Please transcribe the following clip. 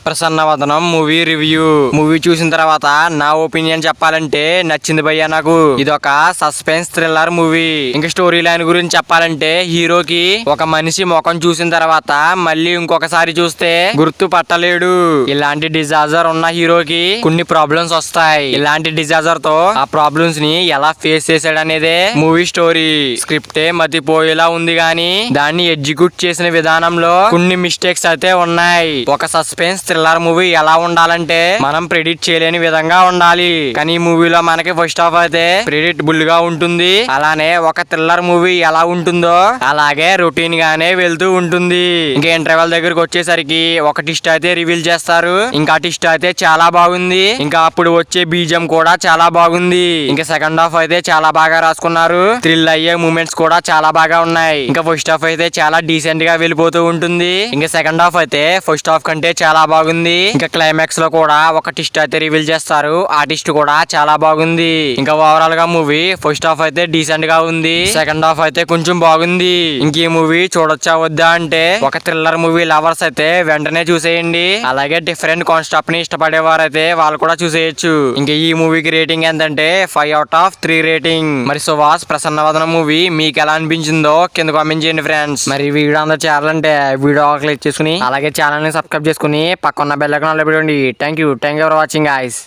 ప్రసన్నవదనం movie review. Movie చూసిన తర్వాత నా ఒపీనియన్ చెప్పాలంటే నచ్చింది భయ్యా నాకు. ఇదొక సస్పెన్స్ థ్రిల్లర్ మూవీ. ఇంకా స్టోరీ లైన్ గురించి చెప్పాలంటే హీరోకి ఒక మనిషి ముఖం చూసిన తర్వాత మళ్ళీ ఇంకొకసారి చూస్తే గుర్తు పట్టలేడు. ఇలాంటి డిజాజర్ ఉన్న హీరోకి కొన్ని ప్రాబ్లమ్స్ వస్తాయి. ఇలాంటి డిజాజర్ తో ఆ ప్రాబ్లమ్స్ ని ఎలా ఫేస్ చేశాడనేదే మూవీ స్టోరీ. స్క్రిప్టే మతిపోయేలా ఉంది గానీ దాన్ని ఎగ్జిక్యూట్ చేసిన విధానంలో కొన్ని మిస్టేక్స్ అయితే ఉన్నాయి. ఒక సస్పెన్స్ థ్రిల్లర్ మూవీ ఎలా ఉండాలంటే మనం ప్రెడిక్ట్ చేయలేని విధంగా ఉండాలి. కానీ ఈ మూవీలో మనకి ఫస్ట్ హాఫ్ అయితే ప్రెడిక్టబుల్ గా ఉంటుంది. అలానే ఒక థ్రిల్లర్ మూవీ ఎలా ఉంటుందో అలాగే రొటీన్ గానే వెళ్తూ ఉంటుంది. ఇంకా ఇంటర్వెల్ దగ్గరకు వచ్చేసరికి ఒక ట్విస్ట్ అయితే రివీల్ చేస్తారు. ఇంకా ట్విస్ట్ అయితే చాలా బాగుంది. ఇంకా అప్పుడు వచ్చే బీజం కూడా చాలా బాగుంది. ఇంకా సెకండ్ హాఫ్ అయితే చాలా బాగా రాసుకున్నారు. థ్రిల్ అయ్యే మూమెంట్స్ కూడా చాలా బాగా ఉన్నాయి. ఇంకా ఫస్ట్ హాఫ్ అయితే చాలా డీసెంట్ గా వెళ్ళిపోతూ ఉంటుంది. ఇంకా సెకండ్ హాఫ్ అయితే ఫస్ట్ హాఫ్ కంటే చాలా బాగుంది. ఇంకా క్లైమాక్స్ లో కూడా ఒక ట్విస్ట్ అయితే రివీల్ చేస్తారు. ఆ ట్విస్ట్ కూడా చాలా బాగుంది. ఇంకా ఓవరాల్ గా మూవీ ఫస్ట్ హాఫ్ అయితే డీసెంట్ గా ఉంది. సెకండ్ హాఫ్ అయితే కొంచెం బాగుంది. ఇంక ఈ మూవీ చూడొచ్చా వద్దా అంటే ఒక థ్రిల్లర్ మూవీ లవర్స్ అయితే వెంటనే చూసేయండి. అలాగే డిఫరెంట్ కాన్సెప్ట్ ని ఇష్టపడేవారు అయితే వాళ్ళు కూడా చూసేయచ్చు. ఇంకా ఈ మూవీకి రేటింగ్ ఎంతంటే 5/3 రేటింగ్. మరి సువాస్ ప్రసన్నవదనం మూవీ మీకు ఎలా అనిపించిందో కింద కామెంట్ చేయండి ఫ్రెండ్స్. మరి వీడియో అందరూ చేయాలంటే వీడియో క్లిక్ చేసుకుని అలాగే ఛానల్ ని సబ్స్క్రైబ్ చేసుకుని పక్కన బెల్ ఐకాన్ ఆన్ లో పెట్టుకోండి. Thank you for watching guys.